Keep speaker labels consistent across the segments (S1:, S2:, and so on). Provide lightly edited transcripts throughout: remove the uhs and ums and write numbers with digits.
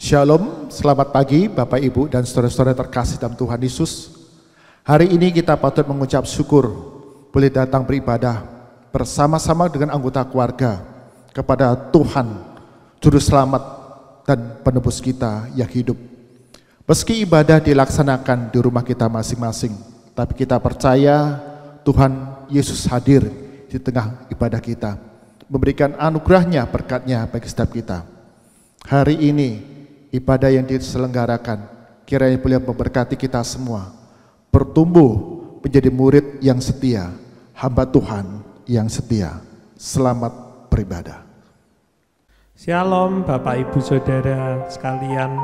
S1: Shalom, selamat pagi Bapak Ibu dan saudara-saudara terkasih dalam Tuhan Yesus. Hari ini kita patut mengucap syukur boleh datang beribadah bersama-sama dengan anggota keluarga kepada Tuhan, Juru Selamat dan Penebus kita yang hidup. Meski ibadah dilaksanakan di rumah kita masing-masing, tapi kita percaya Tuhan Yesus hadir di tengah ibadah kita, memberikan anugerahnya, berkatnya bagi setiap kita. Hari ini ibadah yang diselenggarakan kiranya boleh memberkati kita semua, bertumbuh menjadi murid yang setia, hamba Tuhan yang setia. Selamat beribadah.
S2: Shalom Bapak Ibu Saudara sekalian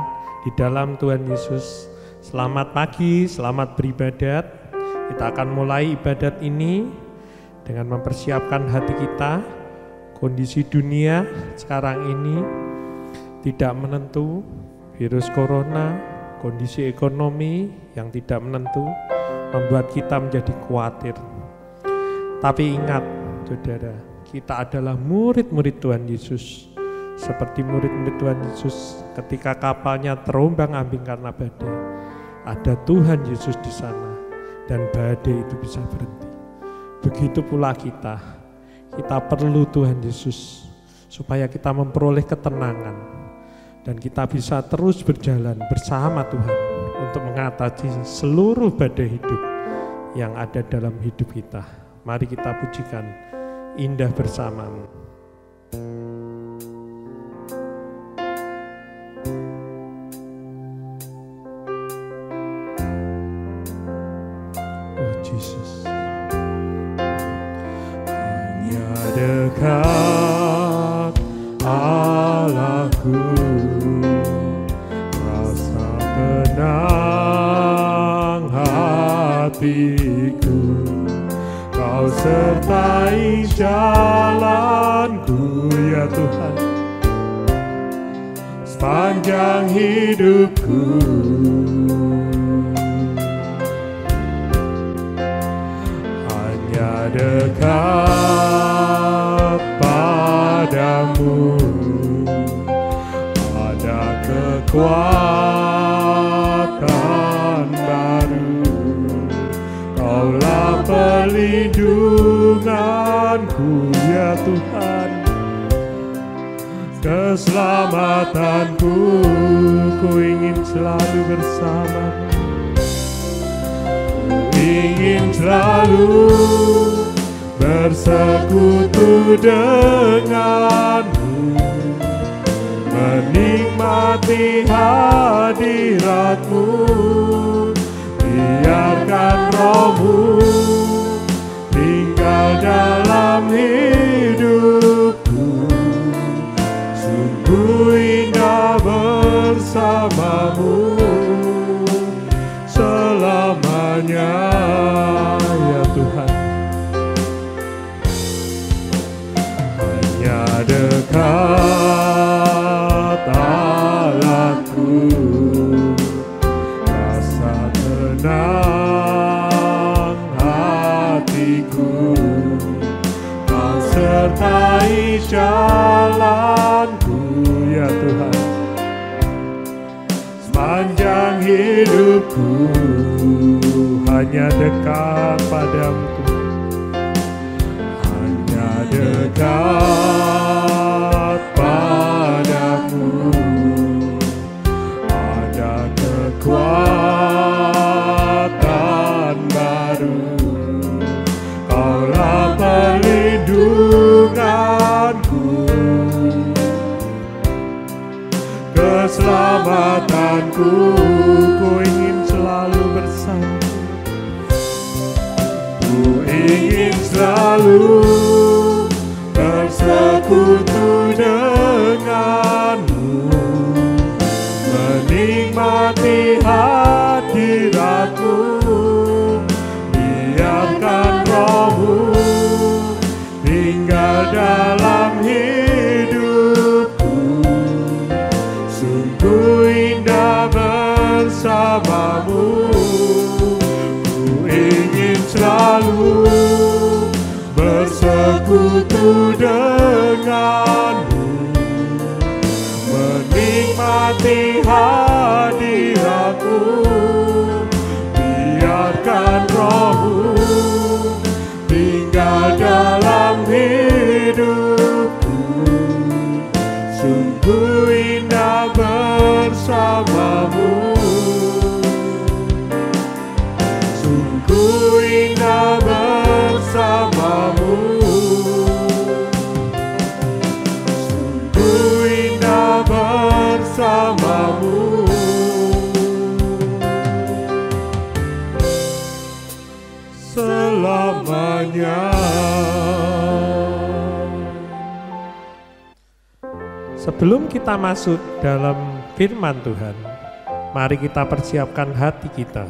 S2: di dalam Tuhan Yesus. Selamat pagi, selamat beribadat. Kita akan mulai ibadat ini dengan mempersiapkan hati kita. Kondisi dunia sekarang ini tidak menentu, virus corona, kondisi ekonomi yang tidak menentu membuat kita menjadi khawatir. Tapi ingat saudara, kita adalah murid-murid Tuhan Yesus. Seperti murid-murid Tuhan Yesus ketika kapalnya terombang-ambing karena badai, ada Tuhan Yesus di sana dan badai itu bisa berhenti. Begitu pula kita perlu Tuhan Yesus supaya kita memperoleh ketenangan dan kita bisa terus berjalan bersama Tuhan untuk mengatasi seluruh badai hidup yang ada dalam hidup kita. Mari kita pujikan indah bersamamu. Oh Jesus, hanya dekat Allahku, rasa tenang hatiku, Kau sertai jalanku ya Tuhan, sepanjang hidupku. Hanya dekat padamu ada kekuatan baru, Kaulah perlindunganku ya Tuhan, keselamatanku, ku ingin selalu bersamamu, ku ingin selalu bersekutu denganmu, menikmati hadiratmu, biarkan rohmu tinggal dalam hidupku, sungguh indah bersamamu selamanya ya Tuhan. Hanya dekat Allahku, rasa tenang hatiku, Kau sertai jalanku ya Tuhan, sepanjang hidupku. Hanya dekat padamu Tuhan, hanya dekat padamu ada kekuatan baru, Kaulah perlindunganku, keselamatanku, ku ingin selalu bersama, ku ingin selalu bersekutu denganmu, menikmati hadiratmu, biarkan rohmu tinggal dalam hidupku, sungguh indah bersamamu, ku ingin selalu bersekutu denganmu, menikmati nikmati hadirat-Mu, biarkan Roh-Mu tinggal dalam hidupku. Sungguh indah bersama-Mu, sungguh indah bersama-Mu, sungguh indah bersama-Mu. Selamanya. Sebelum kita masuk dalam firman Tuhan, mari kita persiapkan hati kita.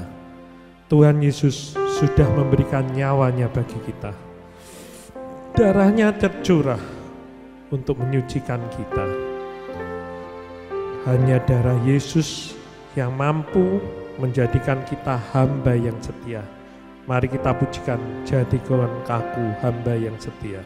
S2: Tuhan Yesus sudah memberikan nyawanya bagi kita. Darahnya tercurah untuk menyucikan kita. Hanya darah Yesus yang mampu menjadikan kita hamba yang setia. Mari kita pujikan, jadikan kaku hamba yang setia.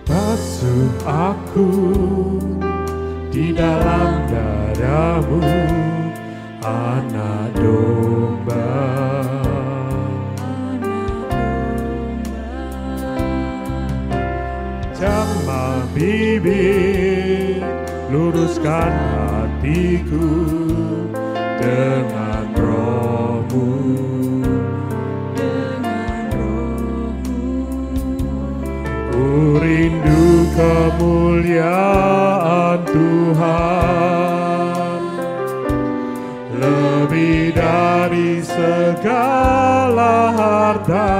S2: Basuh aku di dalam darah-Mu, Anak domba. Jamah bibir, luruskan hatiku dengan Roh-Mu. Ku rindu kemuliaan Tuhan, lebih dari segala harta.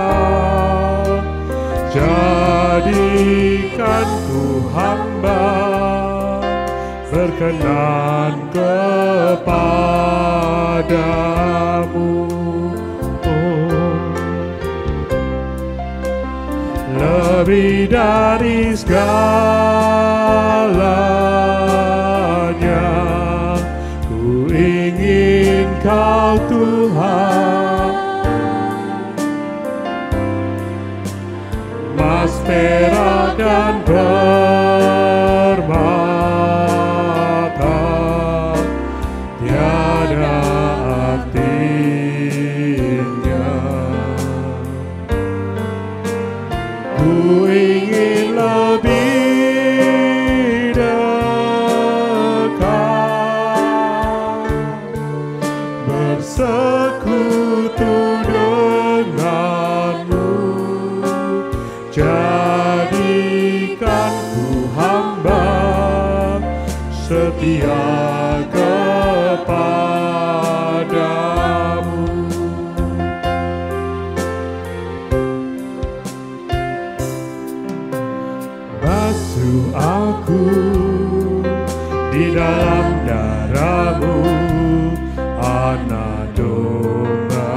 S2: Jadikan ku hamba berkenan kepadamu. Lebih dari segalanya, ku ingin Kau Tuhan. Emas, perak, dan permata tiada artinya. Ku ingin lebih dekat, bersekutu denganmu. Jadikan ku hamba setia kepadamu. Basuh aku di dalam darah-Mu, Anak domba.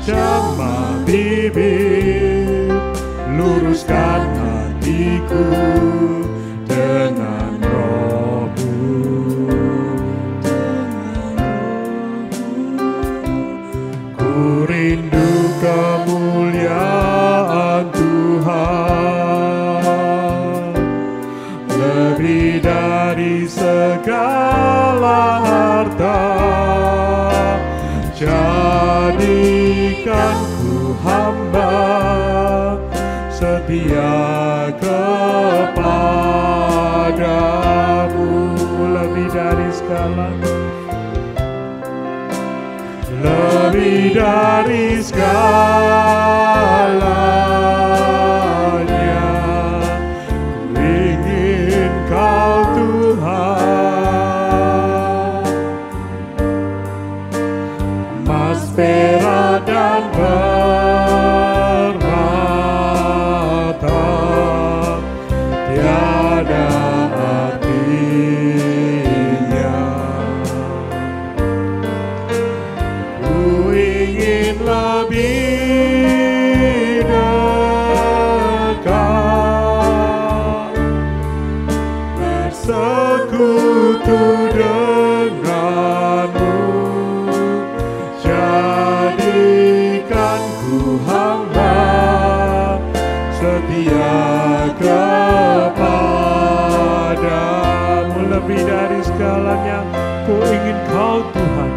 S2: Jamah bibir, luruskan hatiku dengan Roh-Mu. Ku rindu kemuliaan Tuhan, lebih dari segala harta. Jadikan ku hamba setia kepadamu. Lebih dari segalanya, lebih dari segalanya, ku ingin Kau Tuhan. Emas, perak, dan permata tiada artinya. Ku ingin lebih ku hamba setia kepadamu. Lebih dari segalanya ku ingin kau Tuhan,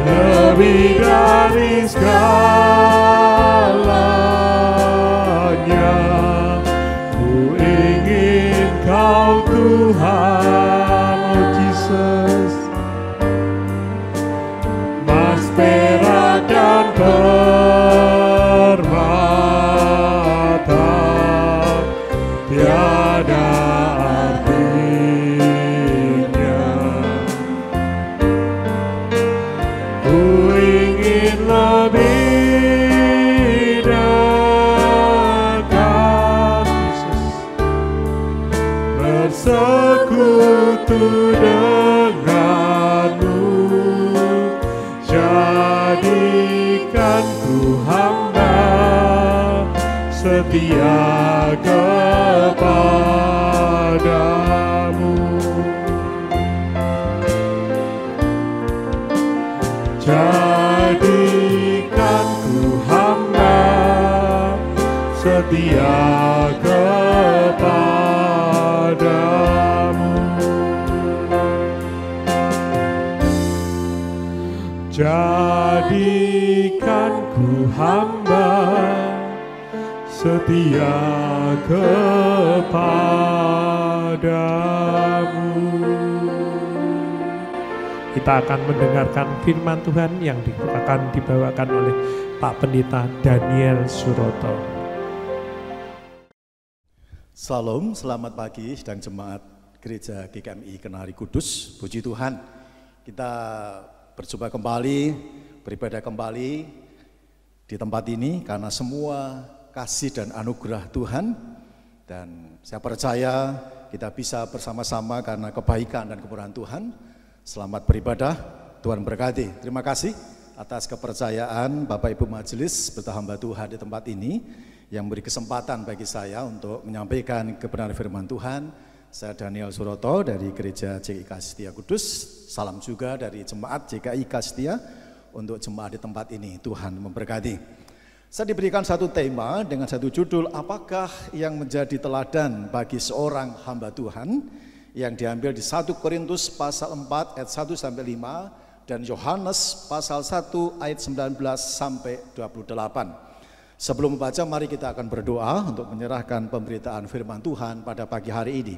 S2: lebih dari segalanya ku ingin kau Tuhan. Oh Jesus, mas perak dan permata tiada artinya. Ku ingin lebih dekat Yesus, bersekutu denganmu. Jadikan ku hamba setia kepadamu. Jadikan ku hamba setia kepadamu. Jadikan ku hamba setia kepadamu. Kita akan mendengarkan firman Tuhan yang akan dibawakan oleh Pak Pendeta Daniel Suroto.
S3: Salam, selamat pagi sedang jemaat Gereja GKMI Kenari Kudus. Puji Tuhan, kita berjumpa kembali, beribadah kembali di tempat ini karena semua kasih dan anugerah Tuhan. Dan saya percaya kita bisa bersama-sama karena kebaikan dan kemurahan Tuhan. Selamat beribadah, Tuhan berkati. Terima kasih atas kepercayaan Bapak Ibu Majelis serta hamba Tuhan di tempat ini yang beri kesempatan bagi saya untuk menyampaikan kebenaran firman Tuhan. Saya Daniel Suroto dari Gereja GKI Kastia Kudus. Salam juga dari jemaat GKI Kastia untuk jemaat di tempat ini. Tuhan memberkati. Saya diberikan satu tema dengan satu judul, apakah yang menjadi teladan bagi seorang hamba Tuhan, yang diambil di 1 Korintus pasal 4 ayat 1 sampai 5 dan Yohanes pasal 1 ayat 19 sampai 28. Sebelum membaca, mari kita akan berdoa untuk menyerahkan pemberitaan firman Tuhan pada pagi hari ini.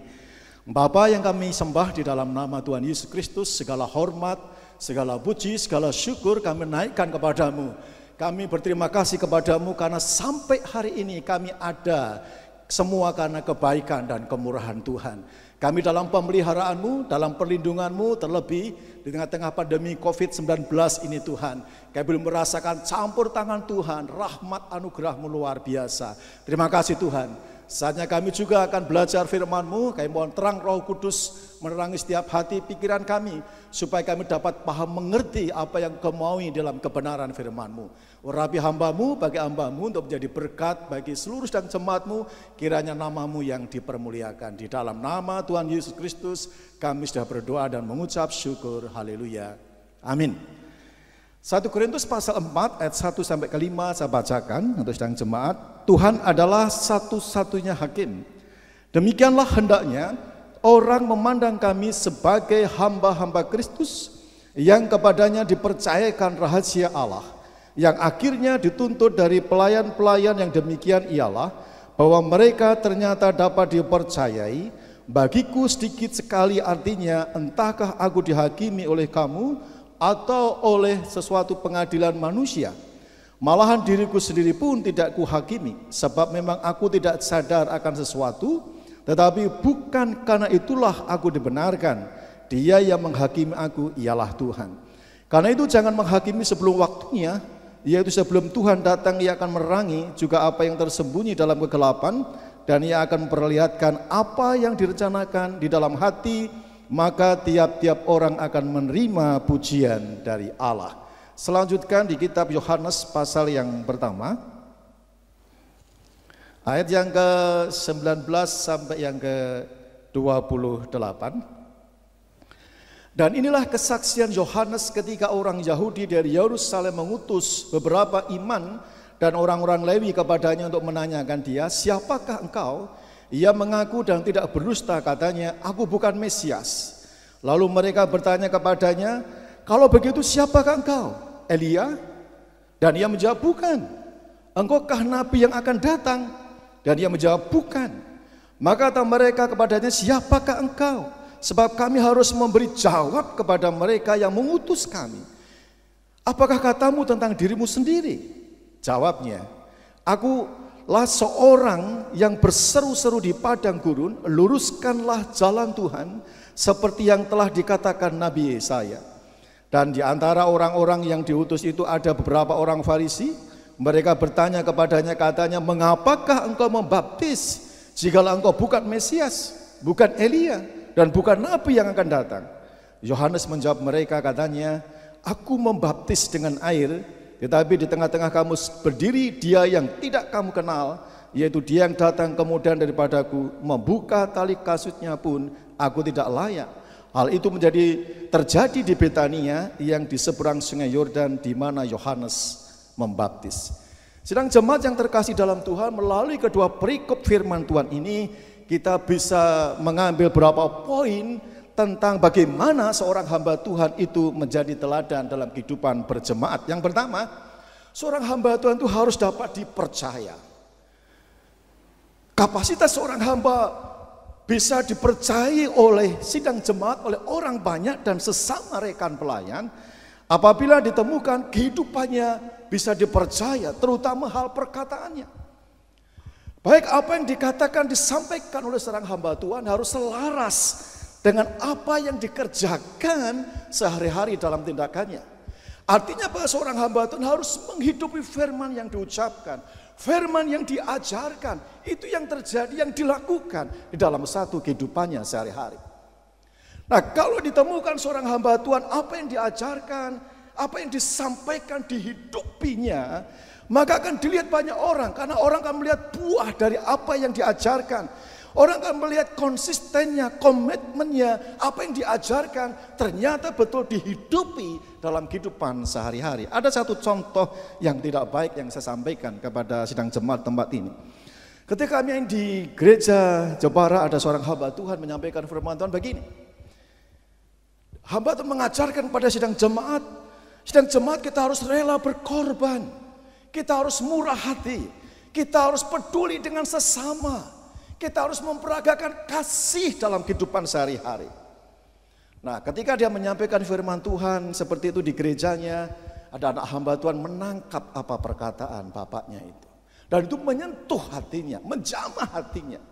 S3: Bapa yang kami sembah di dalam nama Tuhan Yesus Kristus, segala hormat, segala puji, segala syukur kami naikkan kepadamu. Kami berterima kasih kepadamu karena sampai hari ini kami ada semua karena kebaikan dan kemurahan Tuhan. Kami dalam pemeliharaanmu, dalam perlindunganmu, terlebih di tengah-tengah pandemi COVID-19 ini Tuhan. Kami belum merasakan campur tangan Tuhan, rahmat anugerah-Mu luar biasa. Terima kasih Tuhan. Saatnya kami juga akan belajar firman-Mu. Kami mohon terang Roh Kudus menerangi setiap hati pikiran kami, supaya kami dapat paham mengerti apa yang Kau maui dalam kebenaran firman-Mu. Urapi hamba-Mu bagi hamba-Mu untuk menjadi berkat bagi seluruh dan jemaat-Mu. Kiranya nama-Mu yang dipermuliakan. Di dalam nama Tuhan Yesus Kristus kami sudah berdoa dan mengucap syukur. Haleluya. Amin. 1 Korintus pasal 4 ayat 1 sampai ke 5 saya bacakan untuk sedang jemaat. Tuhan adalah satu-satunya hakim. Demikianlah hendaknya orang memandang kami sebagai hamba-hamba Kristus yang kepadanya dipercayakan rahasia Allah, yang akhirnya dituntut dari pelayan-pelayan yang demikian ialah bahwa mereka ternyata dapat dipercayai. Bagiku sedikit sekali artinya, entahkah aku dihakimi oleh kamu atau oleh sesuatu pengadilan manusia. Malahan diriku sendiri pun tidak kuhakimi, sebab memang aku tidak sadar akan sesuatu, tetapi bukan karena itulah aku dibenarkan. Dia yang menghakimi aku ialah Tuhan. Karena itu jangan menghakimi sebelum waktunya, yaitu sebelum Tuhan datang. Ia akan menerangi juga apa yang tersembunyi dalam kegelapan, dan Ia akan memperlihatkan apa yang direncanakan di dalam hati. Maka tiap-tiap orang akan menerima pujian dari Allah. Selanjutkan di kitab Yohanes pasal yang pertama, ayat yang ke-19 sampai yang ke-28. Dan inilah kesaksian Yohanes ketika orang Yahudi dari Yerusalem mengutus beberapa iman dan orang-orang Lewi kepadanya untuk menanyakan dia, siapakah engkau? Ia mengaku dan tidak berdusta, katanya, aku bukan Mesias. Lalu mereka bertanya kepadanya, kalau begitu siapakah engkau? Elia? Dan ia menjawab, bukan. Engkaukah nabi yang akan datang? Dan ia menjawab, bukan. Maka kata mereka kepadanya, siapakah engkau? Sebab kami harus memberi jawab kepada mereka yang mengutus kami. Apakah katamu tentang dirimu sendiri? Jawabnya, akulah seorang yang berseru-seru di padang gurun, luruskanlah jalan Tuhan, seperti yang telah dikatakan Nabi Yesaya. Dan di antara orang-orang yang diutus itu ada beberapa orang Farisi. Mereka bertanya kepadanya, katanya, mengapakah engkau membaptis jikalau engkau bukan Mesias, bukan Elia, dan bukan nabi yang akan datang? Yohanes menjawab mereka, katanya, aku membaptis dengan air, tetapi di tengah-tengah kamu berdiri dia yang tidak kamu kenal, yaitu dia yang datang kemudian daripadaku, membuka tali kasutnya pun aku tidak layak. Hal itu terjadi di Betania yang di seberang sungai Yordan, di mana Yohanes membaptis. Sedang jemaat yang terkasih dalam Tuhan, melalui kedua perikop firman Tuhan ini kita bisa mengambil beberapa poin tentang bagaimana seorang hamba Tuhan itu menjadi teladan dalam kehidupan berjemaat. Yang pertama, seorang hamba Tuhan itu harus dapat dipercaya. Kapasitas seorang hamba bisa dipercayai oleh sidang jemaat, oleh orang banyak dan sesama rekan pelayan apabila ditemukan kehidupannya bisa dipercaya, terutama hal perkataannya. Baik apa yang dikatakan, disampaikan oleh seorang hamba Tuhan harus selaras dengan apa yang dikerjakan sehari-hari dalam tindakannya. Artinya bahwa seorang hamba Tuhan harus menghidupi firman yang diucapkan, firman yang diajarkan, itu yang terjadi, yang dilakukan di dalam satu kehidupannya sehari-hari. Nah, kalau ditemukan seorang hamba Tuhan, apa yang diajarkan, apa yang disampaikan dihidupinya, maka akan dilihat banyak orang, karena orang akan melihat buah dari apa yang diajarkan. Orang akan melihat konsistennya, komitmennya, apa yang diajarkan ternyata betul dihidupi dalam kehidupan sehari-hari. Ada satu contoh yang tidak baik yang saya sampaikan kepada sidang jemaat tempat ini. Ketika kami di gereja Jepara, ada seorang hamba Tuhan menyampaikan firman Tuhan begini. Hamba Tuhan mengajarkan pada sidang jemaat kita harus rela berkorban. Kita harus murah hati, kita harus peduli dengan sesama, kita harus memperagakan kasih dalam kehidupan sehari-hari. Nah, ketika dia menyampaikan firman Tuhan seperti itu di gerejanya, ada anak hamba Tuhan menangkap apa perkataan bapaknya itu. Dan itu menyentuh hatinya, menjamah hatinya.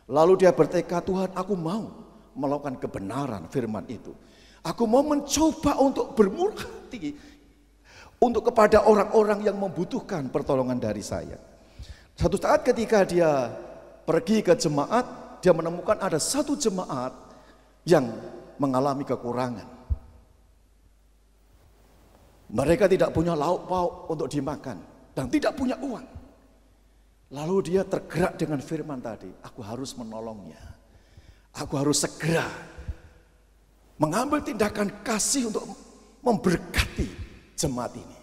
S3: Lalu dia bertekad, Tuhan, aku mau melakukan kebenaran firman itu. Aku mau mencoba untuk bermurah hati untuk kepada orang-orang yang membutuhkan pertolongan dari saya. Satu saat ketika dia pergi ke jemaat, dia menemukan ada satu jemaat yang mengalami kekurangan. Mereka tidak punya lauk pauk untuk dimakan dan tidak punya uang. Lalu dia tergerak dengan firman tadi, aku harus menolongnya. Aku harus segera mengambil tindakan kasih untuk memberkati jemaat ini.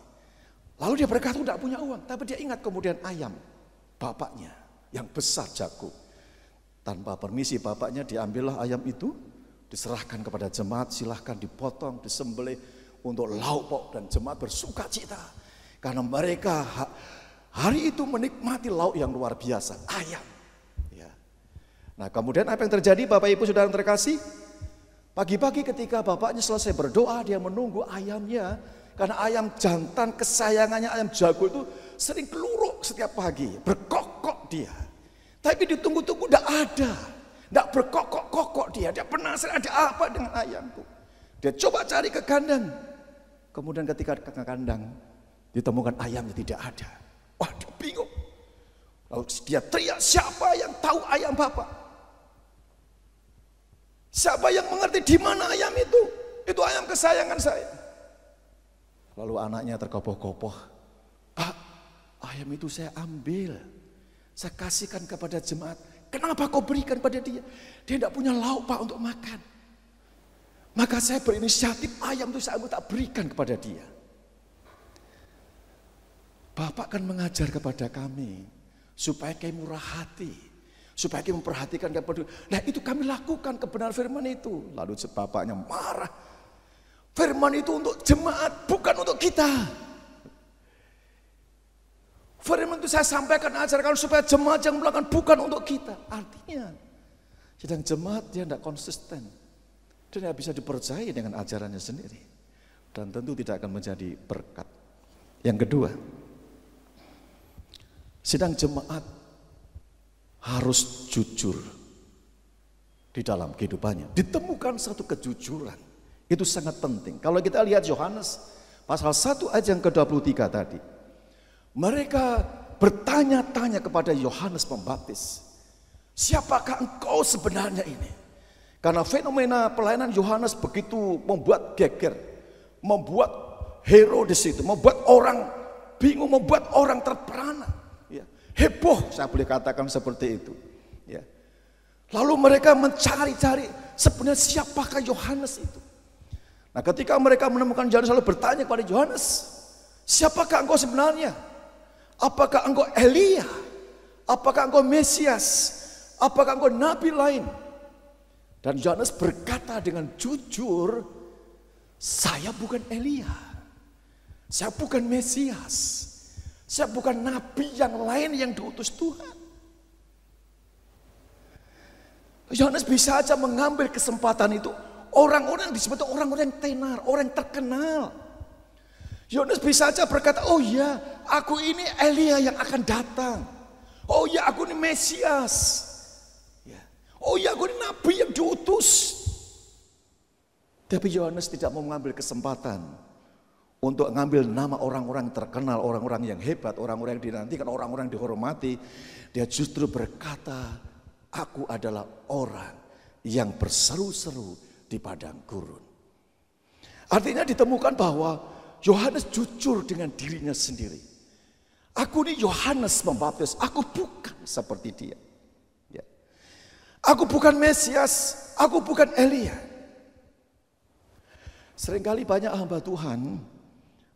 S3: Lalu dia berkata tidak punya uang, tapi dia ingat kemudian ayam bapaknya yang besar jago. Tanpa permisi bapaknya diambillah ayam itu, diserahkan kepada jemaat, silahkan dipotong, disembelih untuk lauk pauk, dan jemaat bersuka cita karena mereka hari itu menikmati lauk yang luar biasa, ayam. Ya. Nah, kemudian apa yang terjadi Bapak Ibu Saudara yang terkasih? Pagi-pagi ketika bapaknya selesai berdoa, dia menunggu ayamnya. Karena ayam jantan kesayangannya, ayam jago itu sering keluruk setiap pagi, berkokok dia. Tapi ditunggu-tunggu tidak ada, tidak berkokok-kokok dia. Dia penasaran ada apa dengan ayamku. Dia coba cari ke kandang. Kemudian ketika ke kandang ditemukan ayamnya tidak ada. Wah, dia bingung. Lalu dia teriak, siapa yang tahu ayam bapak? Siapa yang mengerti di mana ayam itu? Itu ayam kesayangan saya. Lalu anaknya terkopoh-kopoh, Pak, ayam itu saya ambil, saya kasihkan kepada jemaat. Kenapa kau berikan pada dia? Dia tidak punya lauk Pak untuk makan. Maka saya berinisiatif, ayam itu saya tak berikan kepada dia. Bapak kan mengajar kepada kami supaya kami murah hati, supaya kami memperhatikan kepada. Nah itu kami lakukan kebenaran firman itu. Lalu bapaknya marah. Firman itu untuk jemaat, bukan untuk kita. Firman itu saya sampaikan, ajarkan supaya jemaat yang melakukan, bukan untuk kita. Artinya, sedang jemaat dia tidak konsisten. Dia tidak bisa dipercaya dengan ajarannya sendiri. Dan tentu tidak akan menjadi berkat. Yang kedua, sidang jemaat harus jujur di dalam kehidupannya. Ditemukan satu kejujuran. Itu sangat penting. Kalau kita lihat Yohanes pasal 1 ayat yang ke-23 tadi. Mereka bertanya-tanya kepada Yohanes Pembaptis. Siapakah engkau sebenarnya ini? Karena fenomena pelayanan Yohanes begitu membuat geger. Membuat hero di situ. Membuat orang bingung, membuat orang terperana. Ya. Heboh, saya boleh katakan seperti itu. Ya. Lalu mereka mencari-cari sebenarnya siapakah Yohanes itu. Nah ketika mereka menemukan Yohanes lalu bertanya kepada Yohanes. Siapakah engkau sebenarnya? Apakah engkau Elia? Apakah engkau Mesias? Apakah engkau nabi lain? Dan Yohanes berkata dengan jujur, saya bukan Elia. Saya bukan Mesias. Saya bukan nabi yang lain yang diutus Tuhan. Yohanes bisa saja mengambil kesempatan itu. Orang-orang disebut orang-orang yang tenar, orang yang terkenal. Yohanes bisa saja berkata, oh ya, aku ini Elia yang akan datang. Oh ya, aku ini Mesias. Ya. Oh ya, aku ini nabi yang diutus. Tapi Yohanes tidak mau mengambil kesempatan untuk mengambil nama orang-orang terkenal, orang-orang yang hebat, orang-orang yang dinantikan, orang-orang yang dihormati. Dia justru berkata, aku adalah orang yang berseru-seru di padang gurun. Artinya ditemukan bahwa Yohanes jujur dengan dirinya sendiri. Aku ini Yohanes Pembaptis, aku bukan seperti dia. Ya. Aku bukan Mesias, aku bukan Elia. Seringkali banyak hamba Tuhan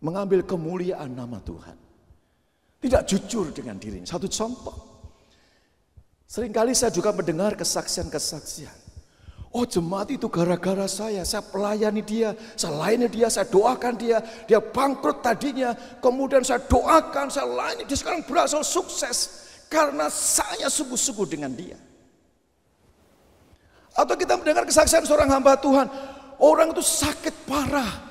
S3: mengambil kemuliaan nama Tuhan. Tidak jujur dengan dirinya. Satu contoh. Seringkali saya juga mendengar kesaksian-kesaksian. Oh jemaat itu gara-gara saya pelayani dia, saya layani dia, saya doakan dia bangkrut tadinya, kemudian saya doakan, saya layani dia, sekarang berhasil sukses karena saya sungguh-sungguh dengan dia. Atau kita mendengar kesaksian seorang hamba Tuhan, orang itu sakit parah,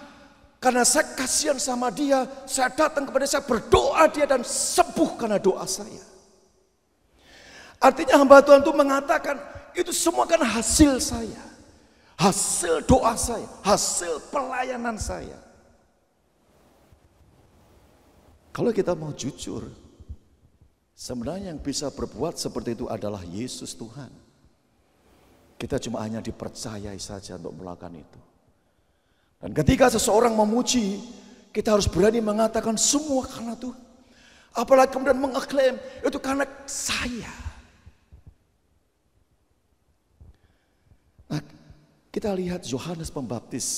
S3: karena saya kasihan sama dia, saya datang kepada dia, saya berdoa dia dan sembuh karena doa saya. Artinya hamba Tuhan itu mengatakan, itu semua kan hasil saya. Hasil doa saya. Hasil pelayanan saya. Kalau kita mau jujur, sebenarnya yang bisa berbuat seperti itu adalah Yesus Tuhan. Kita cuma hanya dipercayai saja untuk melakukan itu. Dan ketika seseorang memuji, kita harus berani mengatakan semua karena Tuhan. Apalagi kemudian mengeklaim, itu karena saya. Nah, kita lihat Yohanes Pembaptis,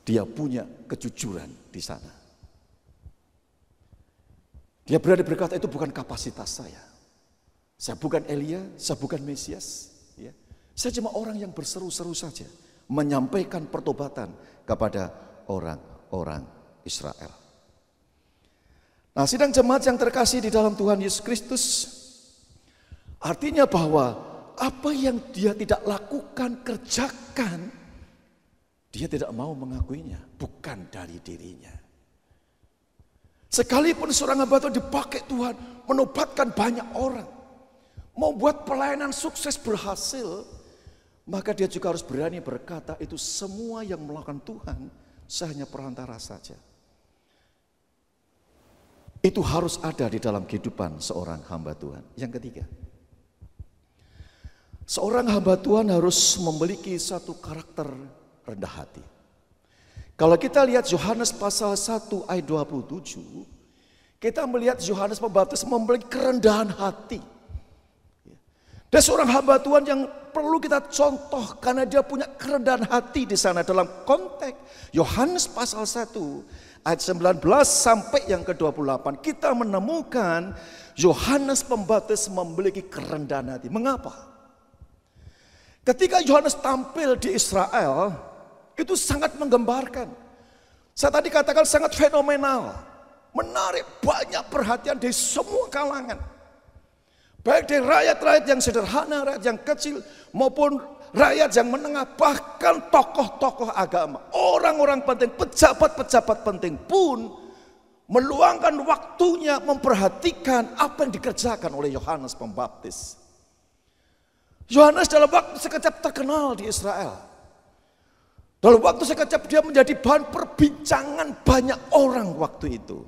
S3: dia punya kejujuran di sana. Dia berani berkata itu bukan kapasitas saya. Saya bukan Elia, saya bukan Mesias. Ya. Saya cuma orang yang berseru-seru saja, menyampaikan pertobatan kepada orang-orang Israel. Nah, sidang jemaat yang terkasih di dalam Tuhan Yesus Kristus, artinya bahwa apa yang dia tidak lakukan, kerjakan, dia tidak mau mengakuinya, bukan dari dirinya. Sekalipun seorang hamba Tuhan dipakai Tuhan, menobatkan banyak orang, membuat pelayanan sukses berhasil, maka dia juga harus berani berkata, itu semua yang melakukan Tuhan, saya hanya perantara saja. Itu harus ada di dalam kehidupan seorang hamba Tuhan. Yang ketiga, seorang hamba Tuhan harus memiliki satu karakter rendah hati. Kalau kita lihat Yohanes pasal 1 ayat 27, kita melihat Yohanes Pembaptis memiliki kerendahan hati. Dia seorang hamba Tuhan yang perlu kita contoh karena dia punya kerendahan hati di sana dalam konteks Yohanes pasal 1 ayat 19 sampai yang ke-28 kita menemukan Yohanes Pembaptis memiliki kerendahan hati. Mengapa? Ketika Yohanes tampil di Israel itu sangat menggembarkan. Saya tadi katakan sangat fenomenal, menarik banyak perhatian dari semua kalangan. Baik dari rakyat-rakyat yang sederhana, rakyat yang kecil, maupun rakyat yang menengah, bahkan tokoh-tokoh agama. Orang-orang penting, pejabat-pejabat penting pun meluangkan waktunya memperhatikan apa yang dikerjakan oleh Yohanes Pembaptis. Yohanes dalam waktu sekejap terkenal di Israel. Dalam waktu sekejap dia menjadi bahan perbincangan banyak orang waktu itu.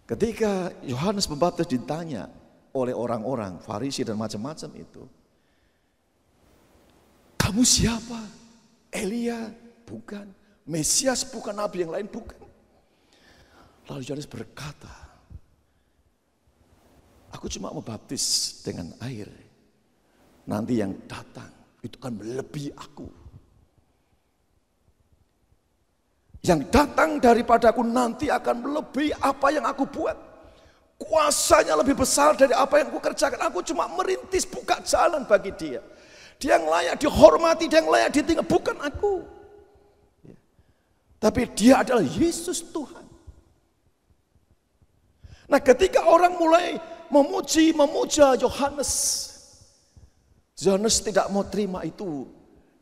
S3: Ketika Yohanes Pembaptis ditanya oleh orang-orang Farisi dan macam-macam itu, kamu siapa? Elia? Bukan. Mesias? Bukan. Nabi yang lain? Bukan. Lalu Yohanes berkata, aku cuma membaptis dengan air. Nanti yang datang itu akan melebihi aku. Yang datang daripadaku nanti akan melebihi apa yang aku buat. Kuasanya lebih besar dari apa yang aku kerjakan. Aku cuma merintis buka jalan bagi dia. Dia yang layak dihormati, dia yang layak ditinggal, bukan aku. Tapi dia adalah Yesus Tuhan. Nah ketika orang mulai memuja Yohanes, Yohanes tidak mau terima itu.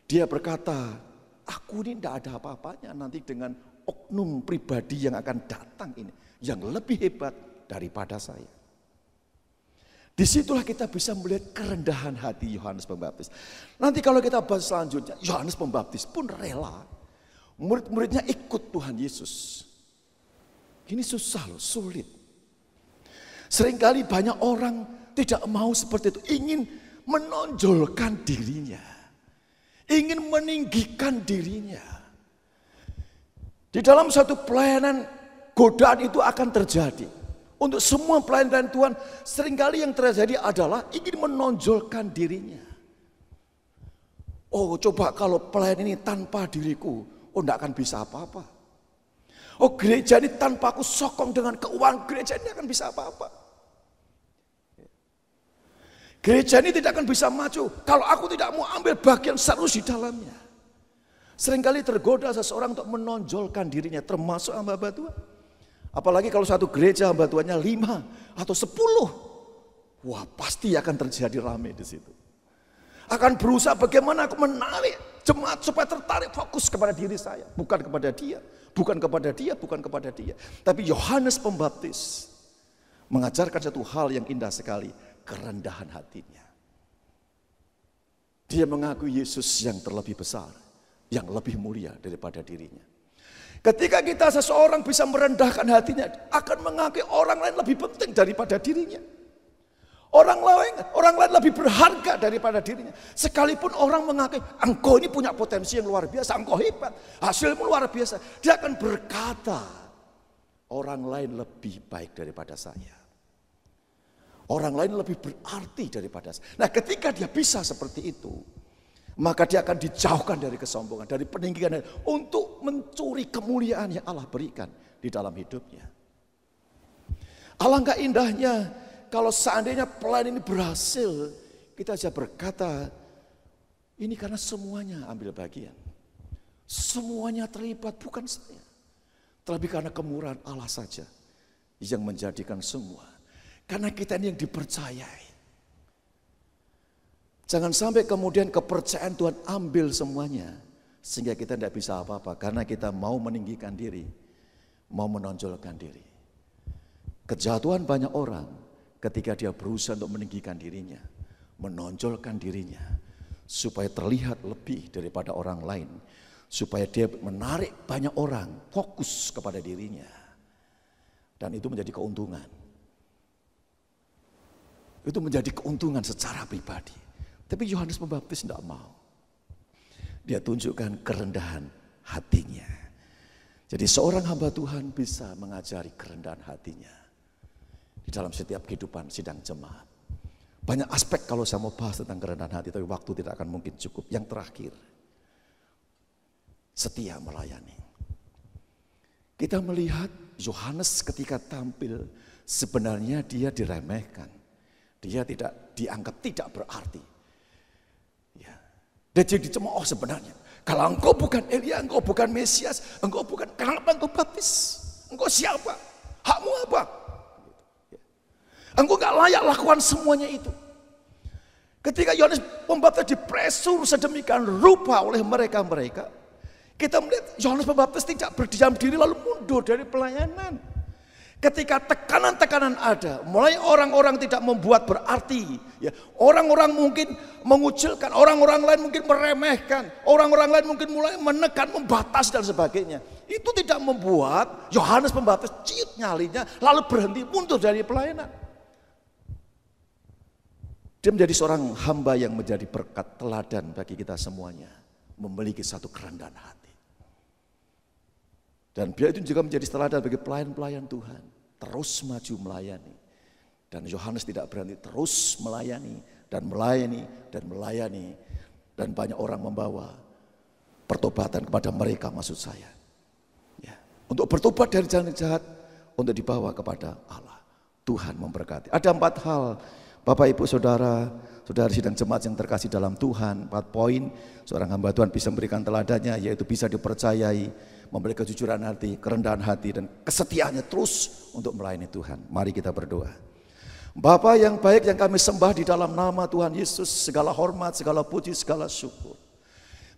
S3: Dia berkata, aku ini tidak ada apa-apanya nanti dengan oknum pribadi yang akan datang ini. Yang lebih hebat daripada saya. Disitulah kita bisa melihat kerendahan hati Yohanes Pembaptis. Nanti kalau kita bahas selanjutnya, Yohanes Pembaptis pun rela. Murid-muridnya ikut Tuhan Yesus. Ini susah loh, sulit. Seringkali banyak orang tidak mau seperti itu. Ingin menonjolkan dirinya. Ingin meninggikan dirinya. Di dalam satu pelayanan, godaan itu akan terjadi. Untuk semua pelayanan Tuhan, seringkali yang terjadi adalah ingin menonjolkan dirinya. Oh coba kalau pelayanan ini tanpa diriku, oh tidak akan bisa apa-apa. Oh gereja ini tanpa aku sokong dengan keuangan, gereja ini akan bisa apa-apa. Gereja ini tidak akan bisa maju kalau aku tidak mau ambil bagian serius di dalamnya. Seringkali tergoda seseorang untuk menonjolkan dirinya, termasuk hamba Tuhan. Apalagi kalau satu gereja hamba Tuhannya 5 atau 10. Wah pasti akan terjadi rame di situ. Akan berusaha bagaimana aku menarik jemaat supaya tertarik fokus kepada diri saya. Bukan kepada dia, bukan kepada dia, bukan kepada dia. Tapi Yohanes Pembaptis mengajarkan satu hal yang indah sekali. Kerendahan hatinya. Dia mengakui Yesus yang terlebih besar, yang lebih mulia daripada dirinya. Ketika kita seseorang bisa merendahkan hatinya, akan mengakui orang lain lebih penting daripada dirinya. Orang lain lebih berharga daripada dirinya. Sekalipun orang mengakui, engkau ini punya potensi yang luar biasa, engkau hebat, hasilmu luar biasa. Dia akan berkata, orang lain lebih baik daripada saya. Orang lain lebih berarti daripada saya. Nah ketika dia bisa seperti itu, maka dia akan dijauhkan dari kesombongan, dari peninggian, untuk mencuri kemuliaan yang Allah berikan di dalam hidupnya. Alangkah indahnya kalau seandainya pelayan ini berhasil, kita bisa berkata, ini karena semuanya ambil bagian. Semuanya terlibat, bukan saya. Terlebih karena kemurahan Allah saja yang menjadikan semua. Karena kita ini yang dipercayai. Jangan sampai kemudian kepercayaan Tuhan ambil semuanya. Sehingga kita tidak bisa apa-apa. Karena kita mau meninggikan diri. Mau menonjolkan diri. Kejatuhan banyak orang ketika dia berusaha untuk meninggikan dirinya. Menonjolkan dirinya. Supaya terlihat lebih daripada orang lain. Supaya dia menarik banyak orang fokus kepada dirinya. Dan itu menjadi keuntungan. Itu menjadi keuntungan secara pribadi. Tapi Yohanes Pembaptis tidak mau. Dia tunjukkan kerendahan hatinya. Jadi seorang hamba Tuhan bisa mengajari kerendahan hatinya. Di dalam setiap kehidupan sidang jemaat. Banyak aspek kalau saya mau bahas tentang kerendahan hati, tapi waktu tidak akan mungkin cukup. Yang terakhir, setia melayani. Kita melihat Yohanes ketika tampil, sebenarnya dia diremehkan. Dia tidak dianggap tidak berarti. Ya. Dia jadi cemooh sebenarnya. Kalau engkau bukan Elia, engkau bukan Mesias, engkau bukan, kenapa engkau baptis? Engkau siapa? Hakmu apa? Engkau gak layak lakukan semuanya itu. Ketika Yohanes Pembaptis dipresur sedemikian rupa oleh mereka-mereka, kita melihat Yohanes Pembaptis tidak berdiam diri lalu mundur dari pelayanan. Ketika tekanan-tekanan ada, mulai orang-orang tidak membuat berarti, ya, orang-orang mungkin mengucilkan, orang-orang lain mungkin meremehkan, orang-orang lain mungkin mulai menekan, membatas dan sebagainya. Itu tidak membuat Yohanes Pembaptis ciut nyalinya lalu berhenti mundur dari pelayanan. Dia menjadi seorang hamba yang menjadi berkat teladan bagi kita semuanya, memiliki satu kerendahan hati. Dan beliau itu juga menjadi teladan bagi pelayan-pelayan Tuhan, terus maju melayani. Dan Yohanes tidak berhenti, terus melayani dan melayani dan melayani. Dan banyak orang membawa pertobatan kepada mereka, maksud saya. Ya, untuk bertobat dari jalan jahat, untuk dibawa kepada Allah. Tuhan memberkati. Ada 4 hal, Bapak, Ibu, Saudara, saudara sidang jemaat yang terkasih dalam Tuhan. 4 poin seorang hamba Tuhan bisa memberikan teladannya, yaitu bisa dipercayai, memiliki kejujuran hati, kerendahan hati, dan kesetiaannya terus untuk melayani Tuhan. Mari kita berdoa. Bapa yang baik yang kami sembah di dalam nama Tuhan Yesus, segala hormat, segala puji, segala syukur.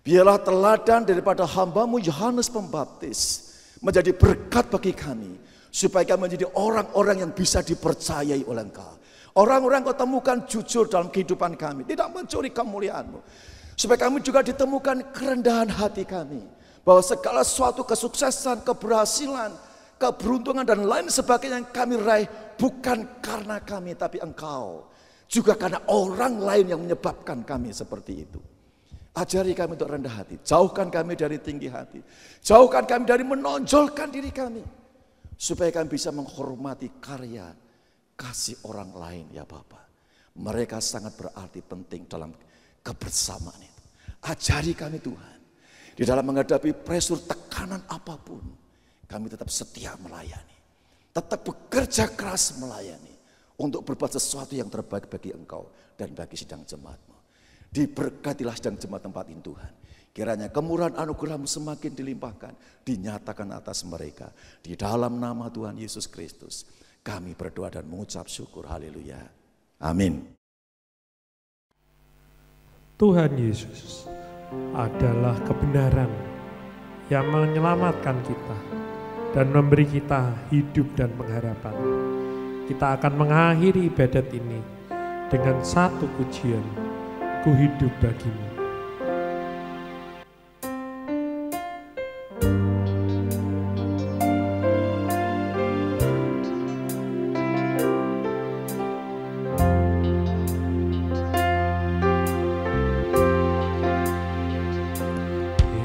S3: Biarlah teladan daripada hamba-Mu Yohanes Pembaptis menjadi berkat bagi kami, supaya kami menjadi orang-orang yang bisa dipercayai oleh Engkau. Orang-orang Kau temukan jujur dalam kehidupan kami, tidak mencuri kemuliaan-Mu. Supaya kami juga ditemukan kerendahan hati kami, bahwa segala suatu kesuksesan, keberhasilan, keberuntungan dan lain sebagainya yang kami raih bukan karena kami, tapi Engkau. Juga karena orang lain yang menyebabkan kami seperti itu. Ajari kami untuk rendah hati, jauhkan kami dari tinggi hati, jauhkan kami dari menonjolkan diri kami, supaya kami bisa menghormati karya kasih orang lain, ya Bapa. Mereka sangat berarti penting dalam kebersamaan itu. Ajari kami Tuhan, di dalam menghadapi pressure, tekanan apapun, kami tetap setia melayani, tetap bekerja keras melayani, untuk berbuat sesuatu yang terbaik bagi Engkau dan bagi sidang jemaat-Mu. Diberkatilah sidang jemaat tempat ini Tuhan. Kiranya kemurahan anugerah-Mu semakin dilimpahkan, dinyatakan atas mereka. Di dalam nama Tuhan Yesus Kristus kami berdoa dan mengucap syukur. Haleluya. Amin.
S2: Tuhan Yesus adalah kebenaran yang menyelamatkan kita dan memberi kita hidup dan pengharapan. Kita akan mengakhiri ibadat ini dengan satu pujian, Ku hidup bagimu.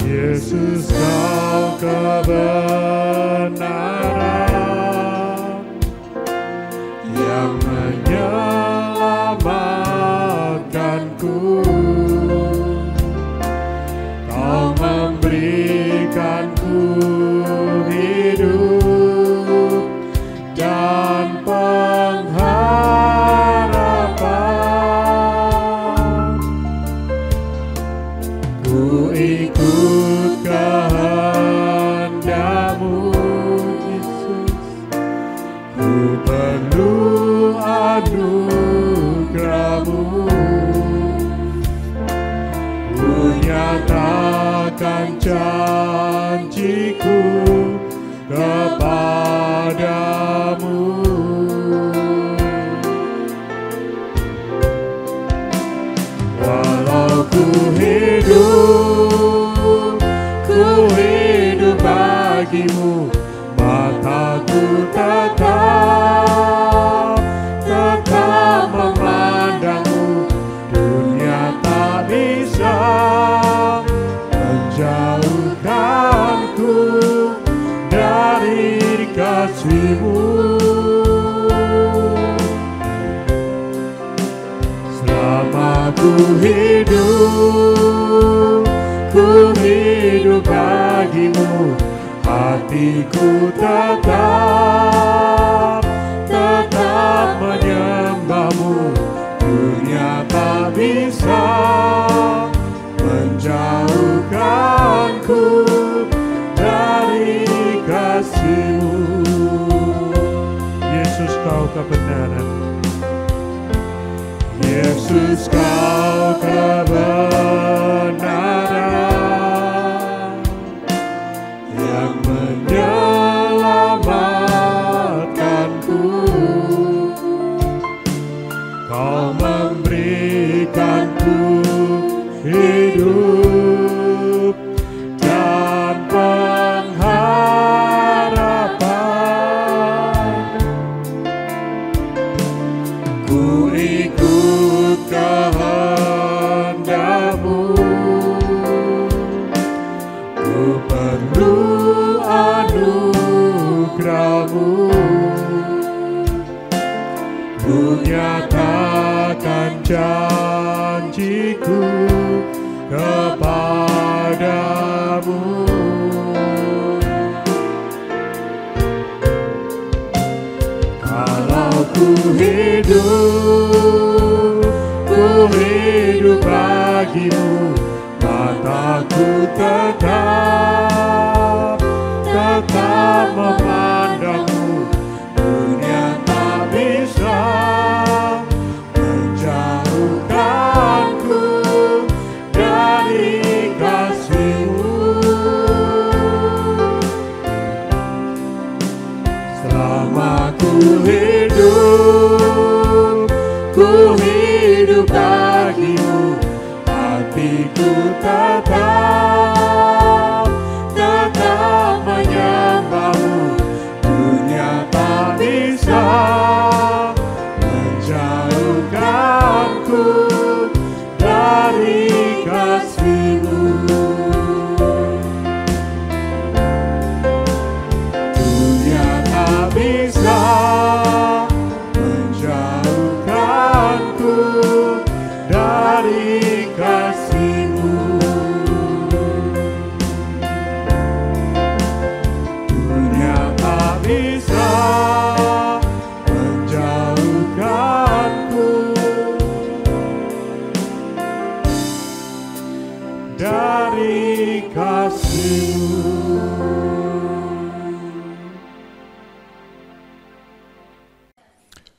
S2: Yesus, Kau kebenaran yang menyelamatkanku. Kau memberikanku hidup dan pengharapan. Ku ikut kehendak-Mu Yesus, ku perlu anugerah-Mu. Ku nyatakan janjiku kepadamu. Walau ku hidup bagimu, mataku tetap memandangmu. Dunia tak bisa menjauhkanku dari kasih-Mu. hatiku tetap menyembahmu. Dunia tak bisa menjauhkanku dari kasih-Mu. Yesus, Kau kebenaran. Yesus, Kau kebenaran yang menyelamatkanku. Kau memberikanku hidup dan pengharapan. Ku ikut kehendak-Mu, ku perlu anugerah-Mu. Ku nyatakan janjiku kepadamu. Kalau ku hidup bagimu, mataku tetap memandangmu. Dunia tak bisa menjauhkanku dari kasih-Mu. Selama ku hidup bagimu, hatiku tetap menyembahmu. Dunia tak bisa menjauhkanku dari kasih-Mu. Dunia tak bisa menjauhkanku dari kasih-Mu. Dunia tak bisa menjauhkanku dari kasih-Mu.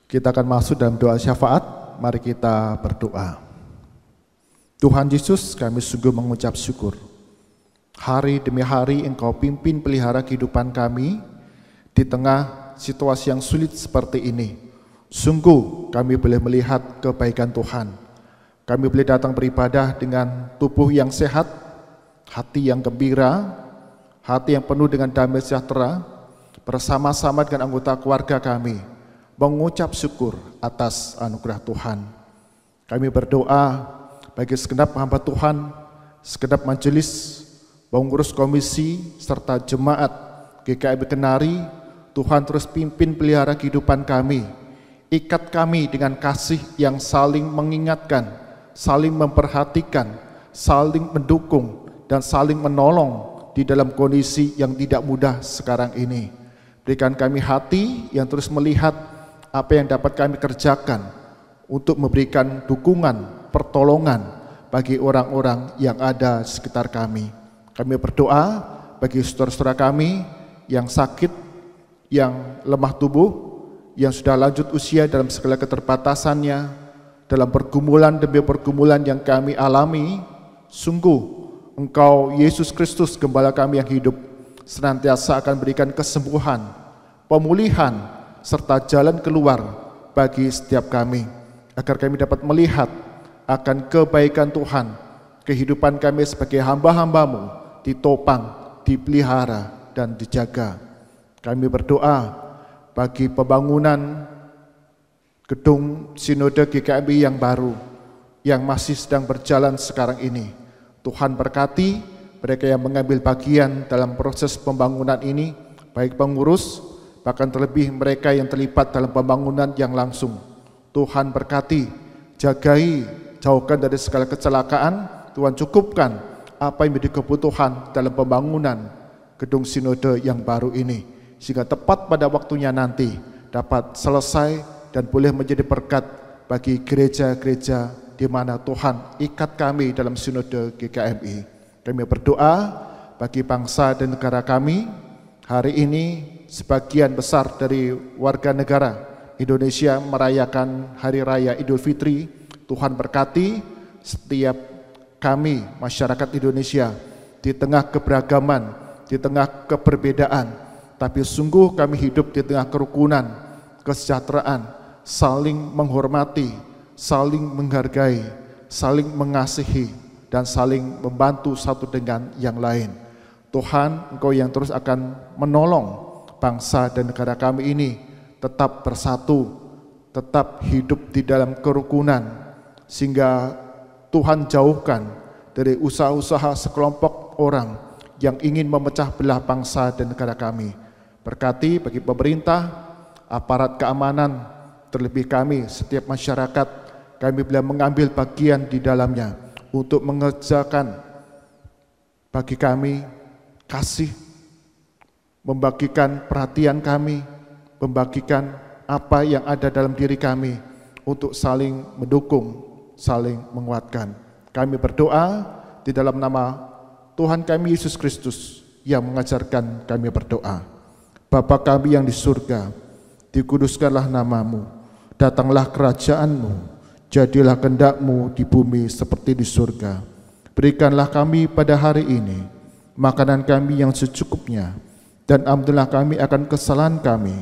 S1: Kita akan masuk dalam doa syafaat. Mari kita berdoa. Tuhan Yesus, kami sungguh mengucap syukur. Hari demi hari Engkau pimpin pelihara kehidupan kami di tengah situasi yang sulit seperti ini. Sungguh kami boleh melihat kebaikan Tuhan. Kami boleh datang beribadah dengan tubuh yang sehat, hati yang gembira, hati yang penuh dengan damai sejahtera, bersama-sama dengan anggota keluarga kami, mengucap syukur atas anugerah Tuhan. Kami berdoa bagi segenap hamba Tuhan, segenap majelis, pengurus komisi, serta jemaat GKMI Kenari. Tuhan terus pimpin pelihara kehidupan kami. Ikat kami dengan kasih yang saling mengingatkan, saling memperhatikan, saling mendukung, dan saling menolong di dalam kondisi yang tidak mudah sekarang ini. Berikan kami hati yang terus melihat apa yang dapat kami kerjakan untuk memberikan dukungan, pertolongan bagi orang-orang yang ada di sekitar kami. Kami berdoa bagi saudara-saudara kami yang sakit, yang lemah tubuh, yang sudah lanjut usia dalam segala keterbatasannya, dalam pergumulan demi pergumulan yang kami alami. Sungguh Engkau Yesus Kristus, Gembala kami yang hidup, senantiasa akan berikan kesembuhan, pemulihan, serta jalan keluar bagi setiap kami, agar kami dapat melihat akan kebaikan Tuhan. Kehidupan kami sebagai hamba-hamba-Mu ditopang, dipelihara, dan dijaga. Kami berdoa bagi pembangunan gedung Sinode GKMI yang baru, yang masih sedang berjalan sekarang ini. Tuhan berkati mereka yang mengambil bagian dalam proses pembangunan ini, baik pengurus, bahkan terlebih mereka yang terlibat dalam pembangunan yang langsung. Tuhan berkati, jagai, jauhkan dari segala kecelakaan. Tuhan cukupkan apa yang menjadi kebutuhan dalam pembangunan gedung sinode yang baru ini, sehingga tepat pada waktunya nanti dapat selesai dan boleh menjadi berkat bagi gereja-gereja di mana Tuhan ikat kami dalam sinode GKMI. Kami berdoa bagi bangsa dan negara kami. Hari ini sebagian besar dari warga negara Indonesia merayakan Hari Raya Idul Fitri. Tuhan berkati setiap kami masyarakat Indonesia di tengah keberagaman, di tengah keberbedaan, tapi sungguh kami hidup di tengah kerukunan, kesejahteraan, saling menghormati, saling menghargai, saling mengasihi, dan saling membantu satu dengan yang lain. Tuhan, Engkau yang terus akan menolong bangsa dan negara kami ini tetap bersatu, tetap hidup di dalam kerukunan, sehingga Tuhan jauhkan dari usaha-usaha sekelompok orang yang ingin memecah belah bangsa dan negara kami. Berkati bagi pemerintah, aparat keamanan, terlebih kami, setiap masyarakat, kami boleh mengambil bagian di dalamnya untuk mengerjakan bagi kami kasih, membagikan perhatian kami, membagikan apa yang ada dalam diri kami untuk saling mendukung, saling menguatkan. Kami berdoa di dalam nama Tuhan kami Yesus Kristus yang mengajarkan kami berdoa. Bapa kami yang di surga, dikuduskanlah namamu, datanglah kerajaanmu, jadilah kehendak-Mu di bumi seperti di surga. Berikanlah kami pada hari ini makanan kami yang secukupnya, dan ampunilah kami akan kesalahan kami,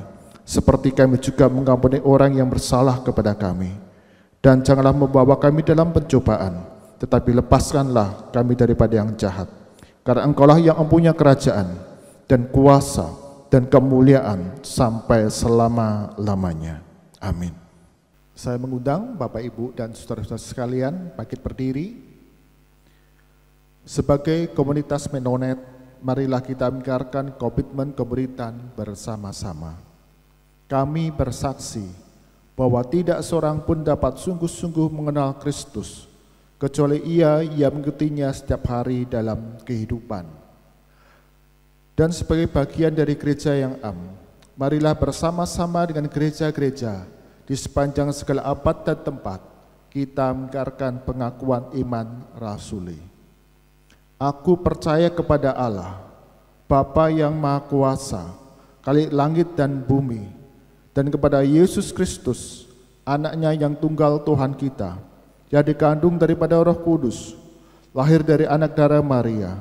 S1: seperti kami juga mengampuni orang yang bersalah kepada kami. Dan janganlah membawa kami dalam pencobaan, tetapi lepaskanlah kami daripada yang jahat. Karena Engkaulah yang mempunyai kerajaan, dan kuasa, dan kemuliaan sampai selama-lamanya. Amin. Saya mengundang Bapak, Ibu, dan saudara-saudara sekalian bangkit berdiri. Sebagai komunitas Menonet, marilah kita mengikrarkan komitmen pemberitaan bersama-sama. Kami bersaksi bahwa tidak seorang pun dapat sungguh-sungguh mengenal Kristus, kecuali ia yang mengikutinya setiap hari dalam kehidupan. Dan sebagai bagian dari gereja yang marilah bersama-sama dengan gereja-gereja di sepanjang segala abad dan tempat, kita mengikrarkan pengakuan iman rasuli. Aku percaya kepada Allah, Bapa yang Maha Kuasa, Khalik langit dan bumi, dan kepada Yesus Kristus, Anaknya yang tunggal Tuhan kita, yang dikandung daripada Roh Kudus, lahir dari anak darah Maria,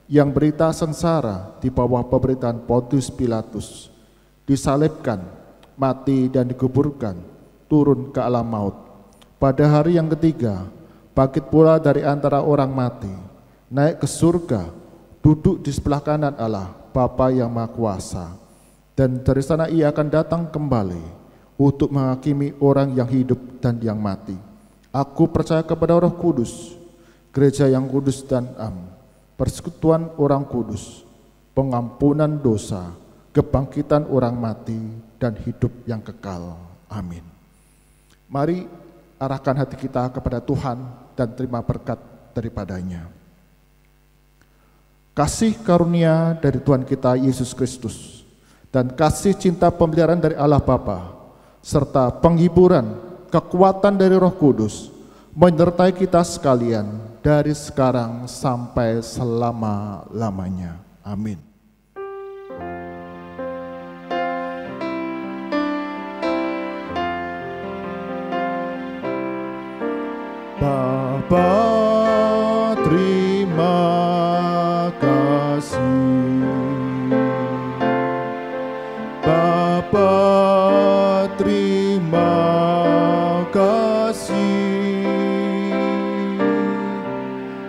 S1: yang berita sengsara di bawah pemerintahan Pontius Pilatus, disalibkan, mati dan dikuburkan, turun ke alam maut. Pada hari yang ketiga, bangkit pula dari antara orang mati, naik ke surga, duduk di sebelah kanan Allah, Bapa yang Maha Kuasa. Dan dari sana ia akan datang kembali untuk menghakimi orang yang hidup dan yang mati. Aku percaya kepada Roh Kudus, gereja yang kudus dan persekutuan orang kudus, pengampunan dosa, kebangkitan orang mati, dan hidup yang kekal. Amin. Mari arahkan hati kita kepada Tuhan dan terima berkat daripadanya. Kasih karunia dari Tuhan kita Yesus Kristus, dan kasih cinta pemeliharaan dari Allah Bapa, serta penghiburan, kekuatan dari Roh Kudus, menyertai kita sekalian dari sekarang sampai selama-lamanya. Amin. Bapa, terima kasih. Bapa, terima kasih.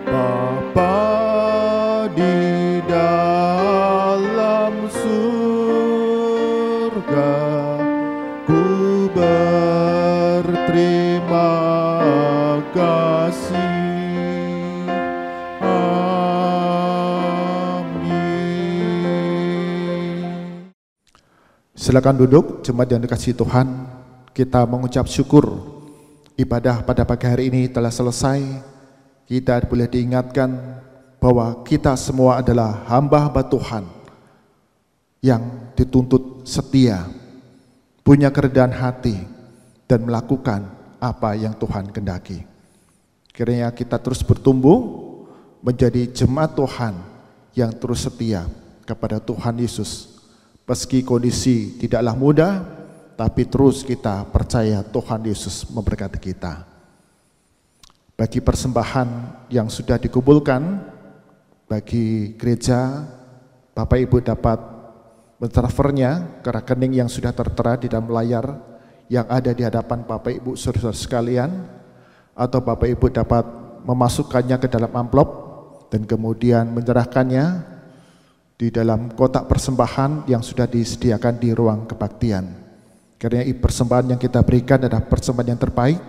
S1: Bapa di dalam surga, ku berterima kasih. Silakan duduk, jemaat yang dikasihi Tuhan. Kita mengucap syukur ibadah pada pagi hari ini telah selesai. Kita boleh diingatkan bahwa kita semua adalah hamba-hamba Tuhan, yang dituntut setia, punya kerendahan hati, dan melakukan apa yang Tuhan kehendaki. Kiranya kita terus bertumbuh menjadi jemaat Tuhan yang terus setia kepada Tuhan Yesus. Meski kondisi tidaklah mudah, tapi terus kita percaya Tuhan Yesus memberkati kita. Bagi persembahan yang sudah dikumpulkan, bagi gereja, Bapak Ibu dapat mentransfernya ke rekening yang sudah tertera di dalam layar yang ada di hadapan Bapak Ibu saudara sekalian, atau Bapak Ibu dapat memasukkannya ke dalam amplop dan kemudian menyerahkannya di dalam kotak persembahan yang sudah disediakan di ruang kebaktian. Karena persembahan yang kita berikan adalah persembahan yang terbaik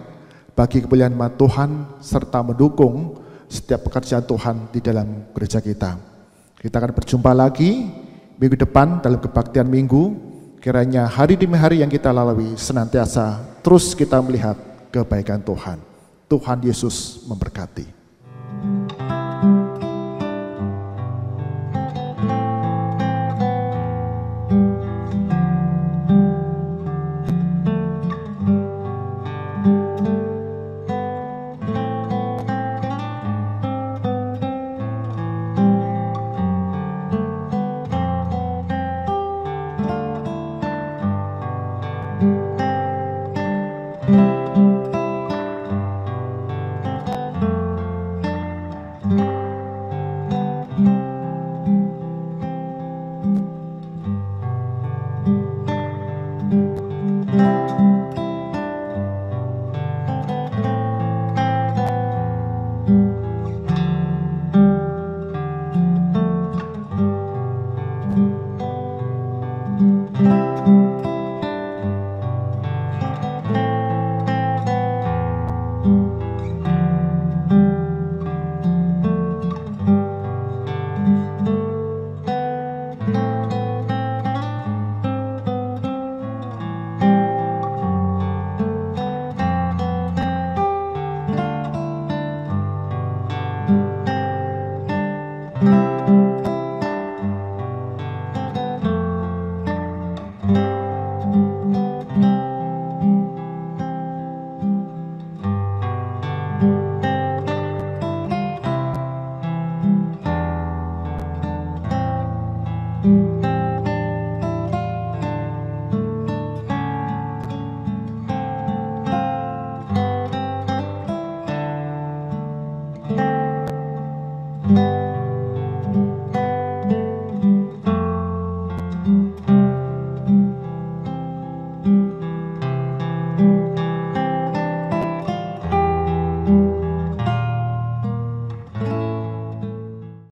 S1: bagi kemuliaan nama Tuhan serta mendukung setiap pekerjaan Tuhan di dalam gereja kita. Kita akan berjumpa lagi minggu depan dalam kebaktian minggu. Kiranya hari demi hari yang kita lalui senantiasa terus kita melihat kebaikan Tuhan. Tuhan Yesus memberkati.